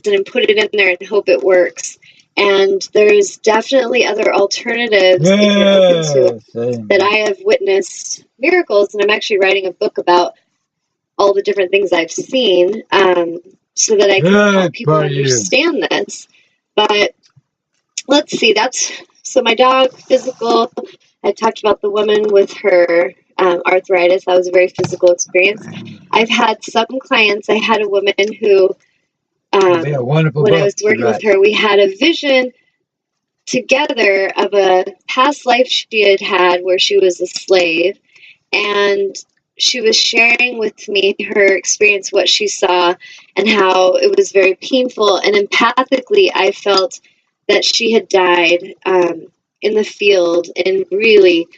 and put it in there and hope it works. And there's definitely other alternatives if you're open to it, that I have witnessed miracles, and I'm actually writing a book about all the different things I've seen, so that I can help people understand this. But let's see, so my dog, physical. I talked about the woman with her arthritis. That was a very physical experience. I've had some clients. I had a woman who, when I was working with her, we had a vision together of a past life she had where she was a slave, and she was sharing with me her experience, what she saw, and how it was very painful. And empathically, I felt that she had died in the field in really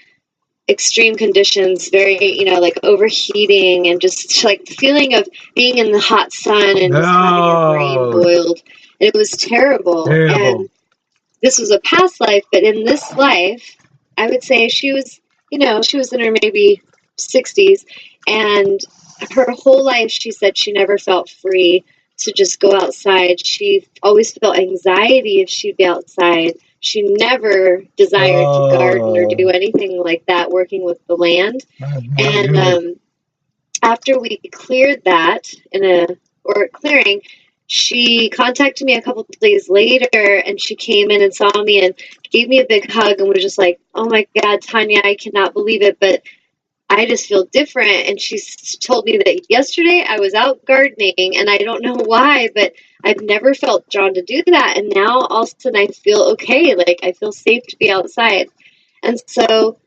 extreme conditions, very, like overheating, and just like the feeling of being in the hot sun and just having your brain boiled. It was terrible. And this was a past life, but in this life, I would say she was, she was in her maybe 60s, and her whole life, she said she never felt free to just go outside. She always felt anxiety if she'd be outside. She never desired to garden or do anything like that, working with the land. And after we cleared that or clearing, she contacted me a couple of days later, and she came in and saw me and gave me a big hug and was just like, "Oh my God, Tanya, I cannot believe it, but I just feel different." And she told me that yesterday I was out gardening, and I don't know why, but I've never felt drawn to do that. And now all of a sudden I feel okay. Like I feel safe to be outside. And so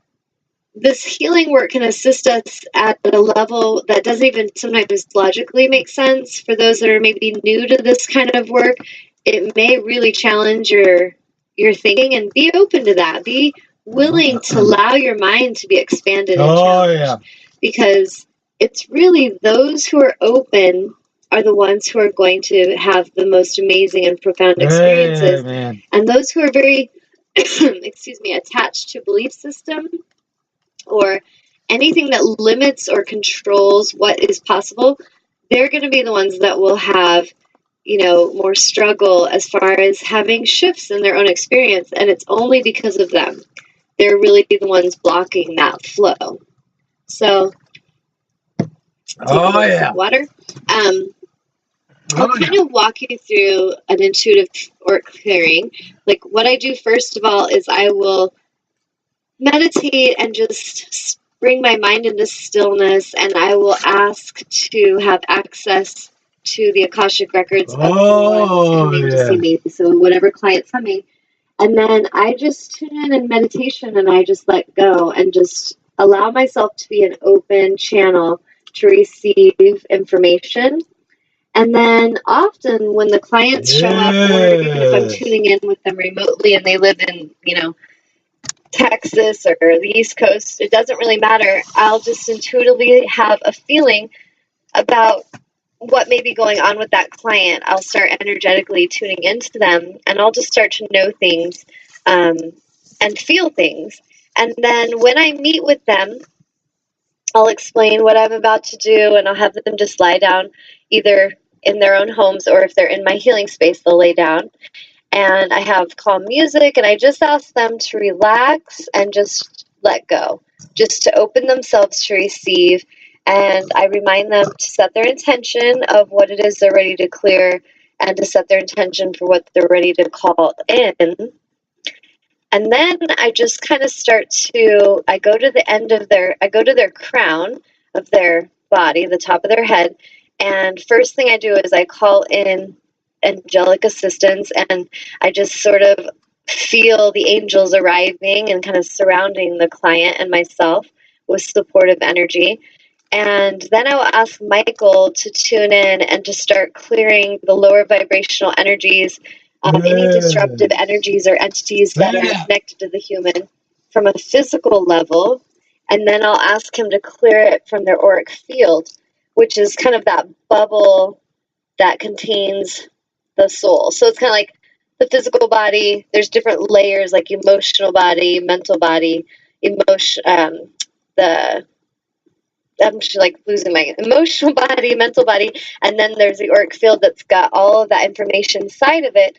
this healing work can assist us at a level that doesn't even sometimes logically make sense. For those that are maybe new to this kind of work, it may really challenge your thinking, and be open to that. Be willing to allow your mind to be expanded and challenged, because it's really those who are open are the ones who are going to have the most amazing and profound experiences. And those who are very, attached to belief system or anything that limits or controls what is possible, they're going to be the ones that will have, more struggle as far as having shifts in their own experience. And it's only because of them. They're really the ones blocking that flow. So, water. I'll kind of walk you through an intuitive or clearing. Like what I do first of all is I will meditate and just bring my mind into stillness, and I will ask to have access to the Akashic records of the ones coming to see me. So whatever client's coming. And then I just tune in meditation, and I just let go and just allow myself to be an open channel to receive information. And then often when the clients show up, or even if I'm tuning in with them remotely and they live in, Texas or the East Coast, it doesn't really matter. I'll just intuitively have a feeling about what may be going on with that client. I'll start energetically tuning into them, and I'll just start to know things and feel things. And then when I meet with them, I'll explain what I'm about to do, and I'll have them just lie down either in their own homes, or if they're in my healing space, they'll lay down. And I have calm music, and I just ask them to relax and just let go, just to open themselves to receive. And I remind them to set their intention of what it is they're ready to clear, and to set their intention for what they're ready to call in. And then I just kind of I go to their crown of their body, the top of their head. And first thing I do is I call in angelic assistance, and I just sort of feel the angels arriving and kind of surrounding the client and myself with supportive energy. And then I will ask Michael to tune in and to start clearing the lower vibrational energies, any disruptive energies or entities that are connected to the human from a physical level. And then I'll ask him to clear it from their auric field, which is kind of that bubble that contains the soul. So it's kind of like the physical body. There's different layers, like emotional body, mental body, the I'm just like losing my emotional body, mental body, and then there's the auric field that's got all of that information inside of it.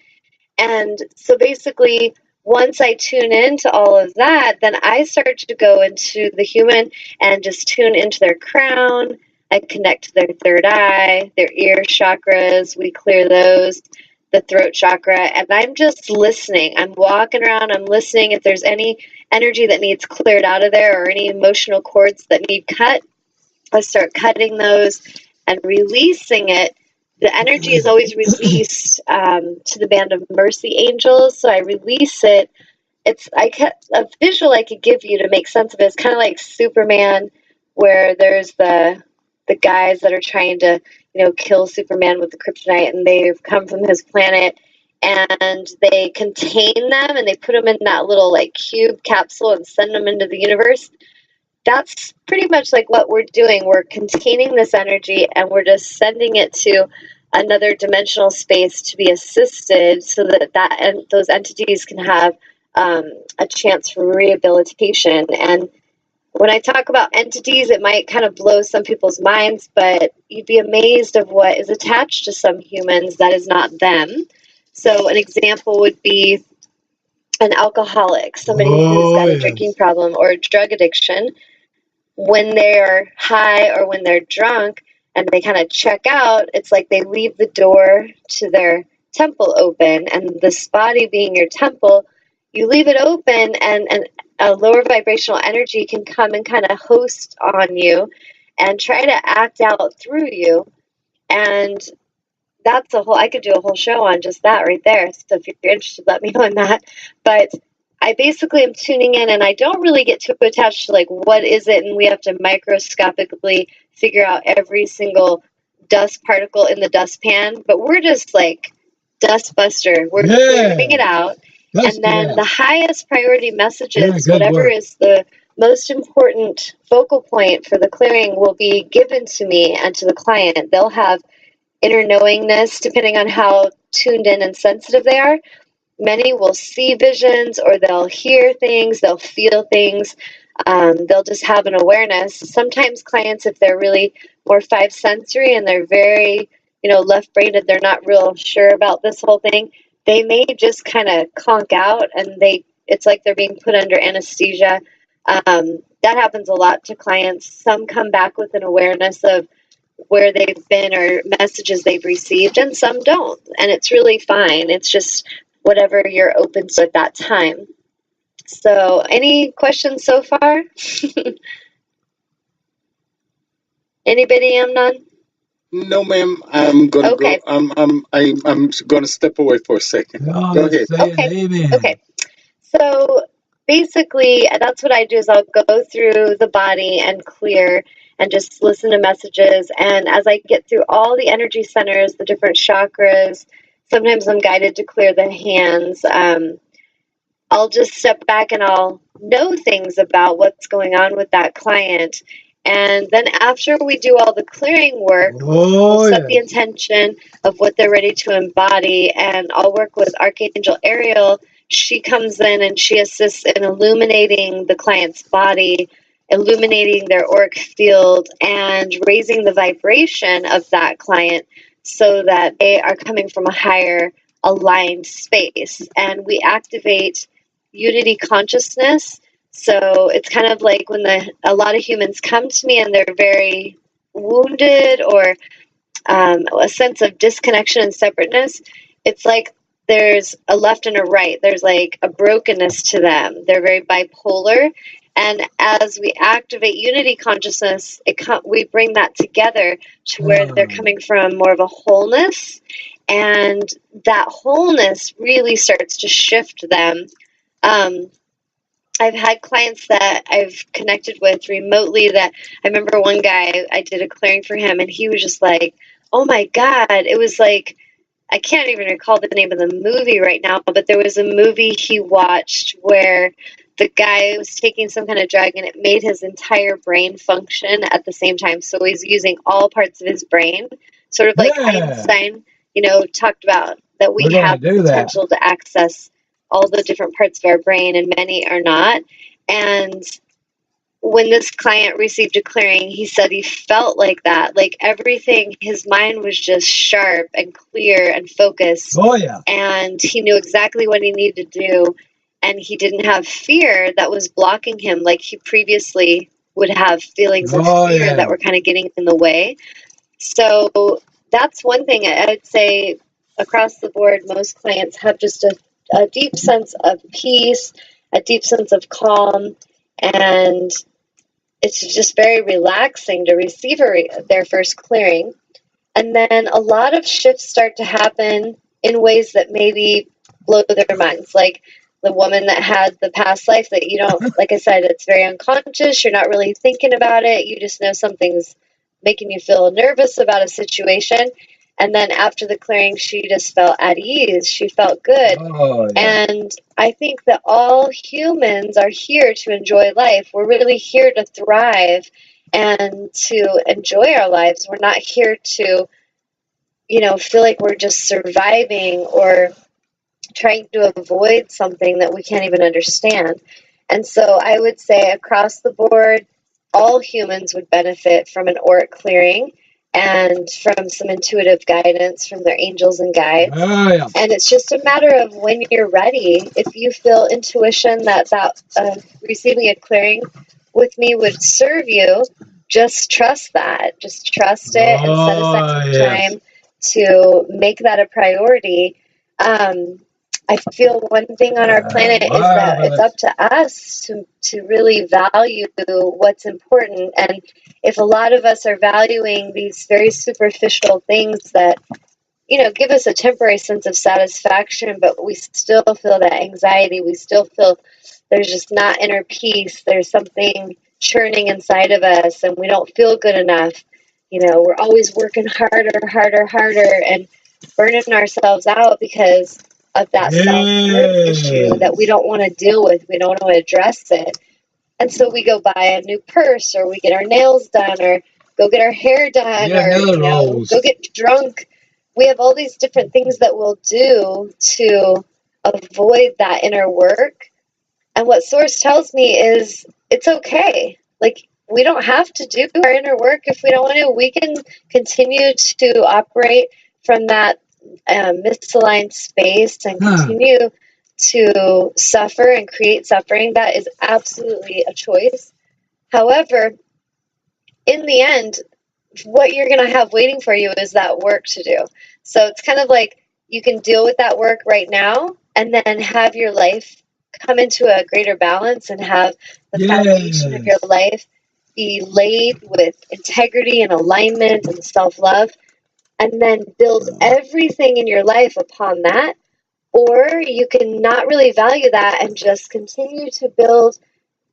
And so basically, once I tune into all of that, then I start to go into the human and just tune into their crown. I connect to their third eye, their ear chakras. We clear those, the throat chakra, and I'm just listening. I'm walking around, I'm listening. If there's any energy that needs cleared out of there or any emotional cords that need cut, I start cutting those and releasing it. The energy is always released to the band of mercy angels, so I release it. A visual I could give you to make sense of it is kind of like Superman, where there's the guys that are trying to kill Superman with the kryptonite, and they've come from his planet, and they contain them and they put them in that little like cube capsule and send them into the universe. That's pretty much like what we're doing. We're containing this energy and we're just sending it to another dimensional space to be assisted so that those entities can have a chance for rehabilitation. And when I talk about entities, it might kind of blow some people's minds, but you'd be amazed of what is attached to some humans that is not them. So an example would be an alcoholic, somebody who's got a drinking problem or a drug addiction. When they're high or when they're drunk and they kind of check out, it's like they leave the door to their temple open, and this body being your temple, you leave it open and a lower vibrational energy can come and kind of host on you and try to act out through you. And that's I could do a whole show on just that right there. So if you're interested, let me know on that. But I basically am tuning in, and I don't really get too attached to like what is it, and we have to microscopically figure out every single dust particle in the dustpan. But we're just like dust buster. We're clearing it out. And then the highest priority messages, whatever is the most important focal point for the clearing, will be given to me and to the client. They'll have inner knowingness depending on how tuned in and sensitive they are. Many will see visions, or they'll hear things, they'll feel things, they'll just have an awareness. Sometimes clients, if they're really more five sensory and they're very left-brained, they're not real sure about this whole thing, they may just kind of conk out, and it's like they're being put under anesthesia. That happens a lot to clients. Some come back with an awareness of where they've been or messages they've received, and some don't, and it's really fine. It's just whatever you're open to at that time. So any questions so far? Anybody, Amnon? No, ma'am. I'm gonna go. I'm gonna step away for a second. Go ahead. Okay. So basically, that's what I do is I'll go through the body and clear and just listen to messages. And as I get through all the energy centers, the different chakras, sometimes I'm guided to clear the hands. I'll just step back and I'll know things about what's going on with that client. And then after we do all the clearing work, we'll set the intention of what they're ready to embody. And I'll work with Archangel Ariel. She comes in and she assists in illuminating the client's body, illuminating their auric field, and raising the vibration of that client so that they are coming from a higher aligned space. And we activate unity consciousness. So it's kind of like when a lot of humans come to me and they're very wounded or a sense of disconnection and separateness. It's like there's a left and a right. There's like a brokenness to them. They're very bipolar. And as we activate unity consciousness, we bring that together to where they're coming from more of a wholeness. And that wholeness really starts to shift them. I've had clients that I've connected with remotely that I remember one guy, I did a clearing for him, and he was just like, oh my God, it was like, I can't even recall the name of the movie right now, but there was a movie he watched where the guy was taking some kind of drug and it made his entire brain function at the same time. So he's using all parts of his brain, sort of like Einstein, talked about that we have the potential to access all the different parts of our brain, and many are not. And when this client received a clearing, he said he felt like that. Like everything, his mind was just sharp and clear and focused. Oh, yeah. And he knew exactly what he needed to do. And he didn't have fear that was blocking him like he previously would have feelings of fear that were kind of getting in the way. So that's one thing I'd say across the board, most clients have just a deep sense of peace, a deep sense of calm, and it's just very relaxing to receive their first clearing. And then a lot of shifts start to happen in ways that maybe blow their minds. Like the woman that had the past life that you don't, like I said, it's very unconscious. You're not really thinking about it. You just know something's making you feel nervous about a situation. And then after the clearing, she just felt at ease. She felt good. Oh, yeah. And I think that all humans are here to enjoy life. We're really here to thrive and to enjoy our lives. We're not here to, feel like we're just surviving or trying to avoid something that we can't even understand. And so I would say across the board, all humans would benefit from an auric clearing and from some intuitive guidance from their angels and guides. Oh, yeah. And it's just a matter of when you're ready. If you feel intuition that receiving a clearing with me would serve you, just trust that. Just trust it and set aside some time to make that a priority. I feel one thing on our planet is that it's up to us to really value what's important. And if a lot of us are valuing these very superficial things that, give us a temporary sense of satisfaction, but we still feel that anxiety, we still feel there's just not inner peace, there's something churning inside of us and we don't feel good enough. We're always working harder, and burning ourselves out because of that self-worth issue that we don't want to deal with. We don't want to address it. And so we go buy a new purse, or we get our nails done, or go get our hair done, or go get drunk. We have all these different things that we'll do to avoid that inner work. And what Source tells me is it's okay. Like, we don't have to do our inner work if we don't want to. We can continue to operate from that misaligned space and continue to suffer and create suffering. That is absolutely a choice. However, in the end, what you're going to have waiting for you is that work to do. So it's kind of like you can deal with that work right now and then have your life come into a greater balance and have the foundation of your life be laid with integrity and alignment and self-love, and then build everything in your life upon that. Or you can not really value that and just continue to build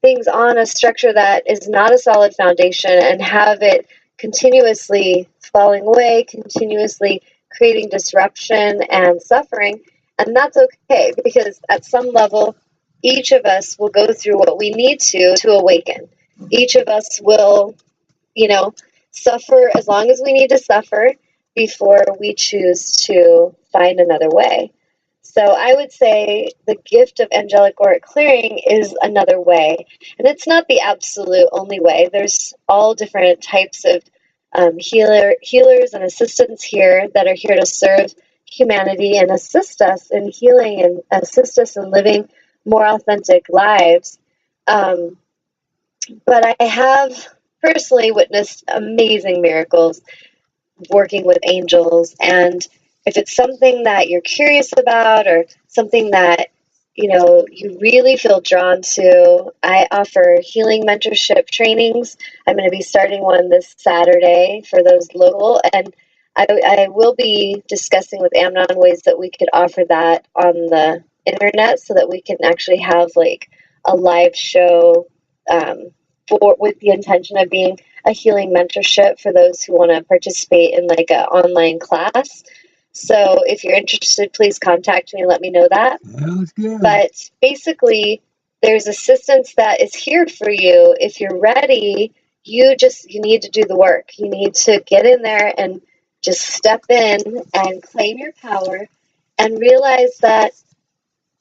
things on a structure that is not a solid foundation and have it continuously falling away, continuously creating disruption and suffering. And that's okay, because at some level, each of us will go through what we need to awaken. Each of us will, suffer as long as we need to suffer before we choose to find another way. So I would say the gift of angelic auric clearing is another way. And it's not the absolute only way. There's all different types of healers and assistants here that are here to serve humanity and assist us in healing and assist us in living more authentic lives. But I have personally witnessed amazing miracles working with angels. And if it's something that you're curious about or something that you really feel drawn to, I offer healing mentorship trainings. I'm going to be starting one this Saturday for those local, and I will be discussing with Amnon ways that we could offer that on the internet so that we can actually have like a live show with the intention of being a healing mentorship for those who want to participate in like an online class. So if you're interested, please contact me and let me know that. Sounds good. But basically, there's assistance that is here for you. If you're ready, you need to do the work. You need to get in there and just step in and claim your power and realize that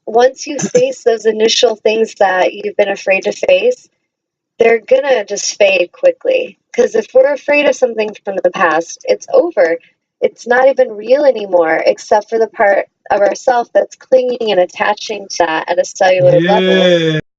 once you face those initial things that you've been afraid to face, they're gonna just fade quickly. Because if we're afraid of something from the past, it's over. It's not even real anymore, except for the part of ourself that's clinging and attaching to that at a cellular level.